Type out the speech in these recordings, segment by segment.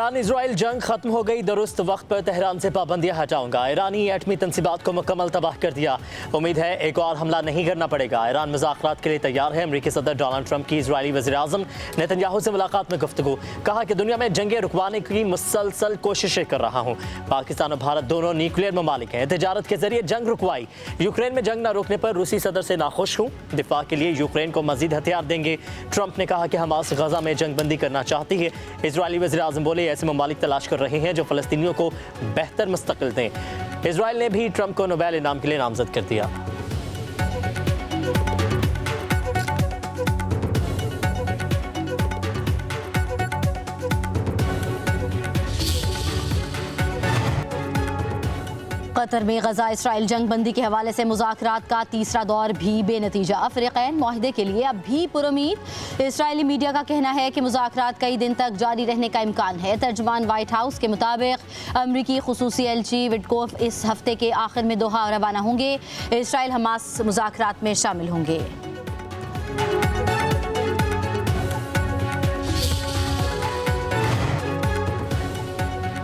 Iran Israel जंग खत्म हो गई, दुरुस्त वक्त पर तेहरान से पाबंदियां हटाऊंगा। ईरानी एटमी तंसीबात को मुकम्मल तबाह कर दिया। उम्मीद है एक और हमला नहीं करना पड़ेगा। ईरान मुज़ाकरात के लिए तैयार है। अमरीकी सदर डोनाल्ड ट्रंप की इजरायली वज़ीर आज़म नेतन्याहू से मुलाकात में गुफ्तगू। कहा कि दुनिया में जंगें रुकवाने की मुसलसल कोशिशें कर रहा हूँ। पाकिस्तान और भारत दोनों न्यूक्लियर ममालिक हैं। तजारत के जरिए जंग रुकवाई। यूक्रेन में जंग न रोकने पर रूसी सदर से नाखुश हूँ। दिफा के लिए यूक्रेन को मजीद हथियार देंगे। ट्रंप ने कहा कि हमास गजा में जंग बंदी करना चाहती है। इजरायली वज़ीर आज़म बोले ऐसे ममालिक तलाश कर रहे हैं जो फ़लस्तीनियों को बेहतर मुस्तक़बिल दें। इजराइल ने भी ट्रंप को नोबेल इनाम के लिए नामज़द कर दिया। कतर में गजा इसराइल जंग बंदी के हवाले से मुज़ाकरात का तीसरा दौर भी बेनतीजा। अफ्रीकैन मुआहदे के लिए अब भी पुरुमीद। इसराइली मीडिया का कहना है कि मुज़ाकरात कई दिन तक जारी रहने का इम्कान है। तर्जुमान वाइट हाउस के मुताबिक अमरीकी खुसूसी एलची विटकोफ इस हफ्ते के आखिर में दोहा रवाना होंगे। इसराइल हमास मुज़ाकरात में शामिल होंगे।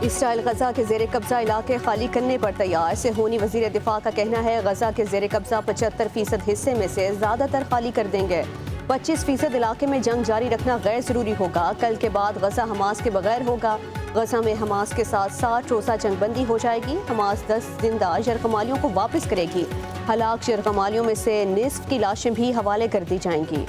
इसराइल गजा के जेर कब्जा इलाके खाली करने पर तैयार। सेहूनी वजीर दिफा का कहना है गजा के जेर कब्जा 75% हिस्से में से ज़्यादातर खाली कर देंगे। 25% इलाके में जंग जारी रखना गैर ज़रूरी होगा। कल के बाद गजा हमास के बगैर होगा। गजा में हमास के साथ 60 रोज़ा जंग बंदी हो जाएगी। हमास 10 जिंदा यरगमालियों को वापस करेगी। हलाक यरगमालियों में से निस्फ की लाशें भी हवाले कर दी जाएंगी।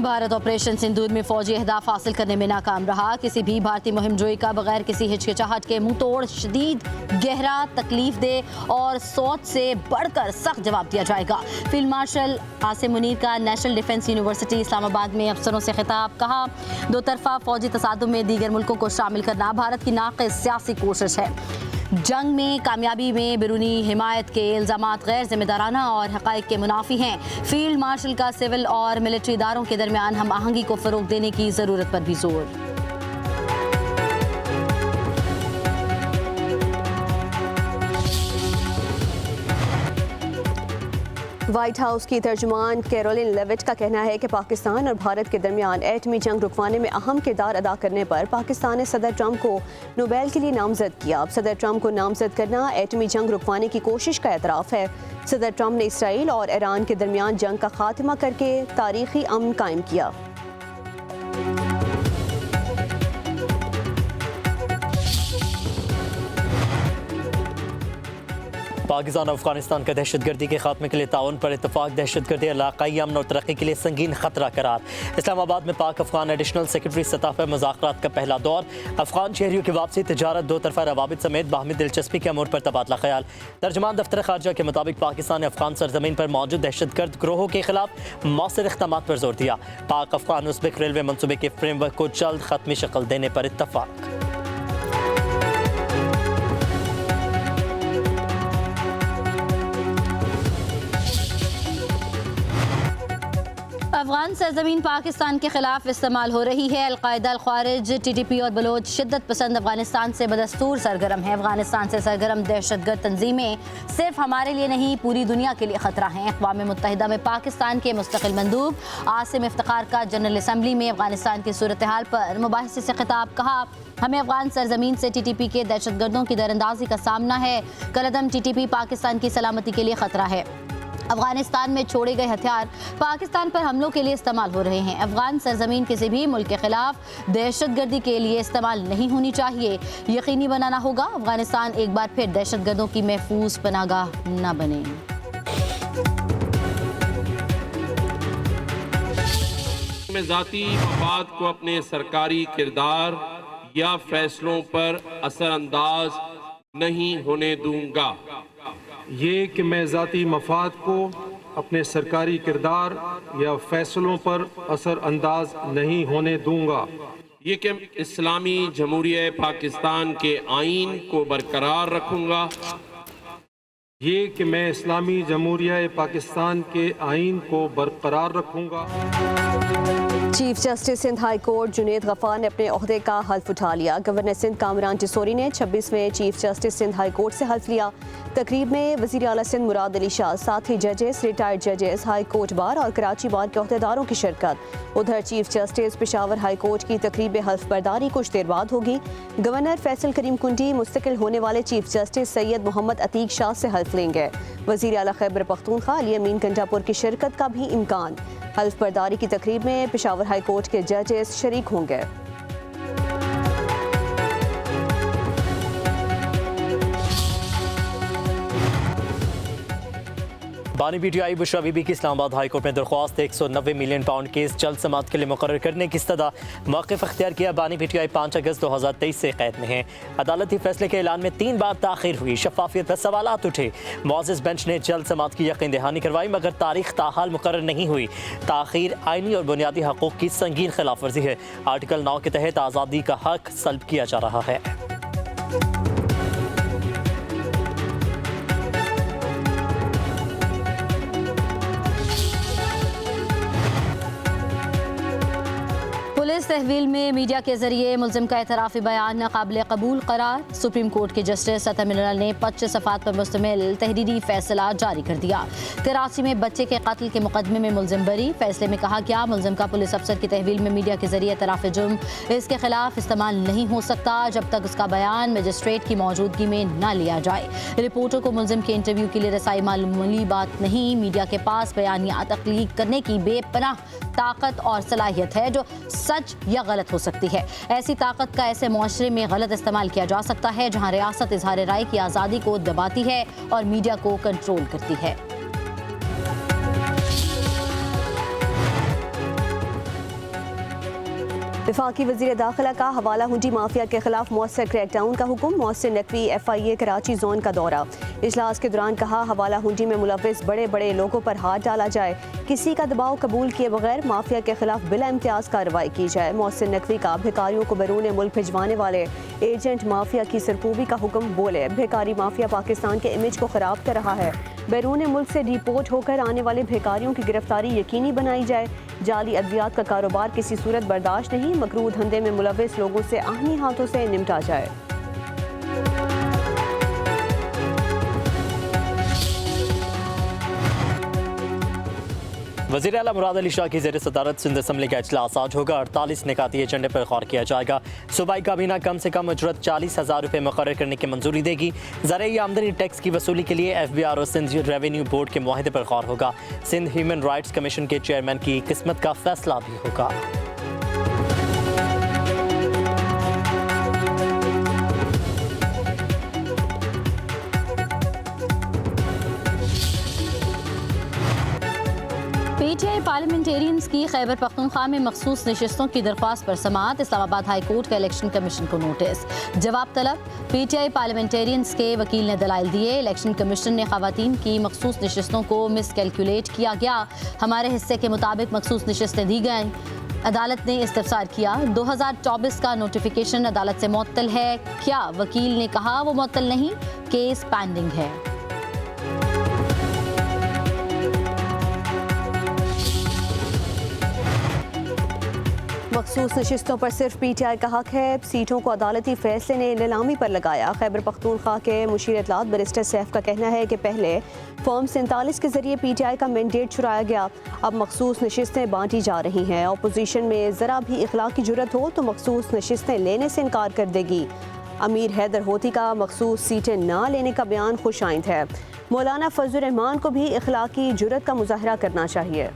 भारत ऑपरेशन सिंदूर में फौजी अहदाफ हासिल करने में नाकाम रहा। किसी भी भारतीय मुहिमजोई का बगैर किसी हिचकिचाहट के मुंह तोड़, शदीद, गहरा, तकलीफ दे और सोच से बढ़कर सख्त जवाब दिया जाएगा। फील्ड मार्शल आसिम मुनीर का नेशनल डिफेंस यूनिवर्सिटी इस्लामाबाद में अफसरों से खिताब। कहा, दो तरफा फौजी तसादुम में दीगर मुल्कों को शामिल करना भारत की नाक़िस सियासी कोशिश है। जंग में कामयाबी में बैरूनी हिमायत के इल्ज़ामात गैर जिम्मेदाराना और हक़ाइक़ के मुनाफी हैं। फील्ड मार्शल का सिविल और मिलिट्री इदारों के दरमियान हम आहंगी को फ़रोग़ देने की ज़रूरत पर भी जोर। व्हाइट हाउस की तर्जुमान कैरोलिन लेविट का कहना है कि पाकिस्तान और भारत के दरमियान एटमी जंग रुकवाने में अहम किरदार अदा करने पर पाकिस्तान ने सदर ट्रंप को नोबेल के लिए नामजद किया। अब सदर ट्रंप को नामजद करना एटमी जंग रुकवाने की कोशिश का एतराफ़ है। सदर ट्रंप ने इसराइल और ईरान के दरमियान जंग का खात्मा करके तारीखी अमन कायम किया। पाकिस्तान और अफगानिस्तान का दहशतगर्दी के खात्मे के लिए ताउन पर इत्तफाक दहशतगर्दी इलाकाई अमन और तरक्की के लिए संगीन खतरा करार। इस्लामाबाद में पाक अफगान एडिशनल सेक्रेटरी सतह पर मुज़ाकरात का पहला दौर। अफगान शहरियों की वापसी, तजारत, दो तरफा रवाबित समेत बाहमी दिलचस्पी के अमूर पर तबादला ख्याल। तर्जुमान दफ्तर खारजा के मुताबिक पाकिस्तान ने अफगान सरजमीन पर मौजूद दहशतगर्द ग्रोहों के खिलाफ मौसर इक़दामात पर जोर दिया। पाक अफगान उज़्बेक रेलवे मनसूबे के फ्रेमवर्क को जल्द खत्मी शक्ल देने पर इत्तफाक। अफगान सरजमीन पाकिस्तान के खिलाफ इस्तेमाल हो रही है। अलकायदा, अल-ख्वारिज, TTP और बलोच शिद्दत पसंद अफगानिस्तान से बदस्तूर सरगर्म है। अफगानिस्तान से सरगर्म दहशतगर्द तंजीमें सिर्फ हमारे लिए नहीं पूरी दुनिया के लिए खतरा हैं। अक़वाम मुत्तहिदा में पाकिस्तान के मुस्तकिल मंदूब आसिम इफ्तिखार का जनरल असम्बली में अफगानिस्तान की सूरत हाल पर मुबाहिसे से खिताब। कहा, हमें अफगान सरजमीन से TTP के दहशतगर्दों की दरअंदाजी का सामना है। कलअदम TTP पाकिस्तान की सलामती के लिए खतरा है। अफगानिस्तान में छोड़े गए हथियार पाकिस्तान पर हमलों के लिए इस्तेमाल हो रहे हैं। अफगान सरजमीन किसी भी मुल्क के खिलाफ दहशतगर्दी के लिए इस्तेमाल नहीं होनी चाहिए। यकीनी बनाना होगा अफगानिस्तान एक बार फिर दहशतगर्दों की महफूज पनाहगाह न बने। मैं जाती मफाद को अपने सरकारी किरदार या फैसलों पर असरअंदाज नहीं होने दूंगा। ये कि मैं ज़ाती मफाद को अपने सरकारी किरदार या फैसलों पर असर अंदाज नहीं होने दूंगा। ये कि इस्लामी जमहूरिया पाकिस्तान के आइन को बरकरार रखूंगा। ये कि मैं इस्लामी जमहूरिया पाकिस्तान के आइन को बरकरार रखूंगा। Chief justice Sindh high court Junaid Ghaffar ने अपने ओहदे का हल्फ उठा लिया। गवर्नर सिंध कामरान टिसोरी ने 26वें chief justice Sindh high court से हल्फ लिया। तकरीब में वज़ीर आला सिंध मुराद अली शाह, साथ ही जजेस, रिटायर्ड जजेस, हाई कोर्ट बार और कराची बार के ओहदेदारों की शिरकत। उधर chief justice Peshawar high court की तकरीब हल्फ बर्दारी कुछ देर बाद होगी। गवर्नर फैसल करीम कुंडी मुस्तकिल होने वाले चीफ जस्टिस सैयद मोहम्मद अतीक शाह से हल्फ लेंगे। वज़ीर आला खैबर पख्तूनख्वा अली अमीन गंडापुर की शिरकत का भी इम्कान। हल्फ बर्दारी की तकरीब में पेशावर हाई कोर्ट के जजेस शरीक होंगे। बानी पीटीआई बुशरा बीबी की इस्लामाबाद हाई कोर्ट में दरख्वास्त 190 मिलियन पाउंड केस जल्द समाअत के लिए मुकर्रर करने की इस्तदा। मौक़िफ़ अख्तियार किया। बानी पीटीआई 5 अगस्त 2023 से कैद में है। अदालती फैसले के ऐलान में 3 बार ताख़ीर हुई। शफाफियत पर सवालात उठे। मुअज़्ज़ज़ बेंच ने जल्द समाअत की यकीन दहानी करवाई, मगर तारीख ताहाल मुकर्रर नहीं हुई। ताख़ीर आइनी और बुनियादी हक़ूक़ की संगीन खिलाफ वर्जी है। आर्टिकल 9 के तहत आज़ादी का हक सल्ब किया जा रहा है। पुलिस तहवील में मीडिया के जरिए मुल्जिम का एतराफ़ी बयान नाकाबिल कबूल करार। सुप्रीम कोर्ट के जस्टिस सतह मिनरल ने 25 सफ़ात पर मुश्तमिल तहरीरी फैसला जारी कर दिया। कराची में बच्चे के कत्ल के मुकदमे में मुल्जिम बरी। फैसले में कहा गया, मुल्जिम का पुलिस अफसर की तहवील में मीडिया के जरिए एतराफ़ जुर्म इसके खिलाफ इस्तेमाल नहीं हो सकता जब तक उसका बयान मजिस्ट्रेट की मौजूदगी में न लिया जाए। रिपोर्टर को मुल्जिम के इंटरव्यू के लिए रसाई मामूली बात नहीं। मीडिया के पास बयानिया तख्लीक करने की बेपनाह ताकत और सलाहियत है जो सच या गलत हो सकती है। ऐसी ताकत का ऐसे मुआशरे में गलत इस्तेमाल किया जा सकता है जहां रियासत इजहार राय की आज़ादी को दबाती है और मीडिया को कंट्रोल करती है। वफाकी वज़ीर दाखिला का हवाला हुंडी माफिया के खिलाफ मौसर क्रैकडाउन का हुक्म। मोहसिन नकवी FIA कराची जोन का दौरा। इजलास के दौरान कहा, हवाला हुंडी में मुलव्विस बड़े बड़े लोगों पर हाथ डाला जाए। किसी का दबाव कबूल किए बगैर माफिया के खिलाफ बिला इम्तियाज कार्रवाई की जाए। मोहसिन नकवी का भिखारियों को बैरून मुल्क भिजवाने वाले एजेंट माफिया की सरकूबी का हुक्म। बोले, भिखारी माफिया पाकिस्तान के इमेज को खराब कर रहा है। बैरून मुल्क से डिपोर्ट होकर आने वाले भिखारियों की गिरफ्तारी यकीनी बनाई जाए। जाली अद्वियात का कारोबार किसी सूरत बर्दाश्त नहीं। मकरूह धंधे में मुलव्विस लोगों से आहनी हाथों से निपटा जाए। वज़ीर आला मुराद अली शाह की ज़ेर सदारत सिंध असम्बली का इजलास आज होगा। 48 निकाती एजेंडे पर गौर किया जाएगा। सूबाई काबीना कम से कम उजरत 40,000 रुपये मुकर्रर करने की मंजूरी देगी। ज़राई आमदनी टैक्स की वसूली के लिए FBR और सिंध रेवेन्यू बोर्ड के मुआहदे पर गौर होगा। सिंध ह्यूमन राइट्स कमीशन के चेयरमैन की किस्मत का फैसला भी होगा। PTI पार्लियामेंटेरियंस की खैबर पख्तूनख्वा में मखसूस नशिस्तों की दरख्वास्त पर समाअत। इस्लामाबाद हाई कोर्ट का इलेक्शन कमीशन को नोटिस। जवाब तलब। PTI पार्लियामेंटेरियंस के वकील ने दलाइल दिए। इलेक्शन कमीशन ने खवातीन की मखसूस नशिस्तों को मिसकैलकुलेट किया गया। हमारे हिस्से के मुताबिक मखसूस नशिस्तें दी गईं। अदालत ने इस्तफसार किया। 2024 का नोटिफिकेशन अदालत से मुअत्तल है क्या? वकील ने कहा वो मुअत्तल नहीं, केस पेंडिंग है। मखसूस नशिस्तों पर सिर्फ PTI का हक है। सीटों को अदालती फैसले ने नीलामी पर लगाया। खैबर पख्तूनख्वा के मुशीर इत्तलात बैरिस्टर सैफ का कहना है कि पहले फॉर्म 47 के जरिए PTI का मैंडेट छुड़ाया गया। अब मखसूस नशिस्तें बांटी जा रही हैं। अपोजिशन में ज़रा भी इखलाक की जुर्रत हो तो मखसूस नशिस्तें लेने से इनकार कर देगी। अमीर हैदर होती का मखसूस सीटें ना लेने का बयान खुश आइंद है। मौलाना फजलुर रहमान को भी इखलाकी जुर्रत का मुजाहरा करना चाहिए।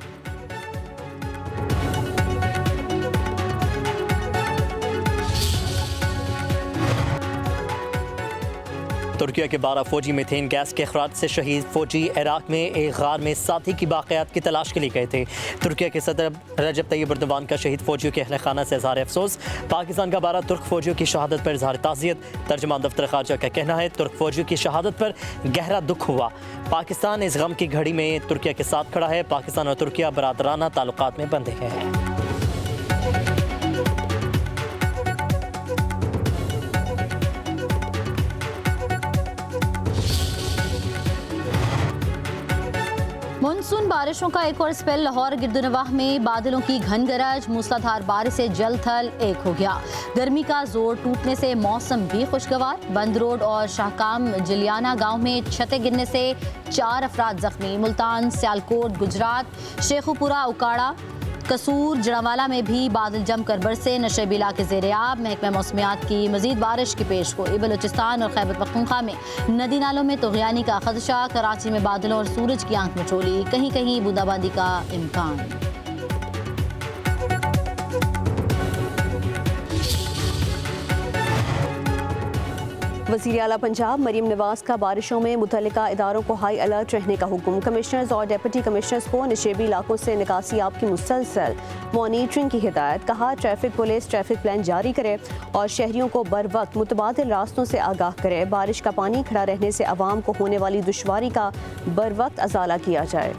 तुर्किया के 12 फौजी मीथेन गैस के अखराज से शहीद फौजी इराक में एक गार में साथी की बाक़ियात की तलाश के लिए गए थे। तुर्किया के सदर रजब तैयब एर्दोगान का शहीद फौजियों के अहले खाना से इज़हार अफसोस। पाकिस्तान का 12 तुर्क फौजियों की शहादत पर इज़हार ताज़ियत। तर्जुमान दफ्तर ख़ारजा का कहना है, तुर्क फौजियों की शहादत पर गहरा दुख हुआ। पाकिस्तान इस गम की घड़ी में तुर्किया के साथ खड़ा है। पाकिस्तान और तुर्किया बरादराना ताल्लुकात में बंधे हैं। मानसून बारिशों का एक और स्पेल लाहौर गिरदुनवाह में बादलों की घन गरज मूसलाधार बारिश से जल थल एक हो गया। गर्मी का जोर टूटने से मौसम भी खुशगवार। बंद रोड और शाहकाम जिलियाना गांव में छतें गिरने से 4 अफराद जख्मी। मुल्तान, सियालकोट, गुजरात, शेखुपुरा, उकाड़ा, कसूर, जड़ावाला में भी बादल जमकर बरसे। नशेबी इलाके ज़ेर-ए-आब। महकमा मौसमियात की मजीद बारिश की पेशगोई। बलूचिस्तान और खैबर पख्तूनख्वा में नदी नालों में तुग़यानी का खदशा। कराची में बादलों और सूरज की आंख मिचोली। कहीं कहीं बूंदाबांदी का इम्कान। वज़ीर आला पंजाब मरीम नवाज का बारिशों में मुतल्लिका इदारों को हाई अलर्ट रहने का हुक्म। कमिश्नर्स और डिप्टी कमिश्नर्स को नशेबी इलाकों से निकासियाब की मुसलसल मॉनिटरिंग की हिदायत। कहा, ट्रैफिक पुलिस ट्रैफिक प्लान जारी करे और शहरियों को बर वक्त मुतबादिल रास्तों से आगाह करे। बारिश का पानी खड़ा रहने से आवाम को होने वाली दुश्वारी का बर वक्त अजाला किया जाए।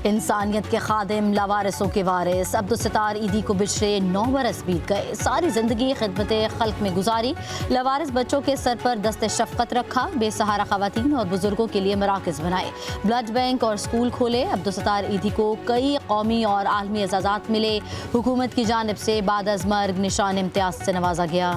इंसानियत के खादिम लावारिसों के वारिस अब्दुल-सत्तार ईदी को बिछड़े 9 बरस बीत गए। सारी जिंदगी खिदमत खल्क में गुजारी। लावारिस बच्चों के सर पर दस्ते शफ़क़त रखा। बेसहारा ख़वातीन और बुजुर्गों के लिए मराकज़ बनाए। ब्लड बैंक और स्कूल खोले। अब्दुल-सत्तार ईदी को कई कौमी और आलमी एजाज़ात मिले। हुकूमत की जानिब से बाद अज़ मर्ग निशान इम्तियाज़ से नवाजा गया।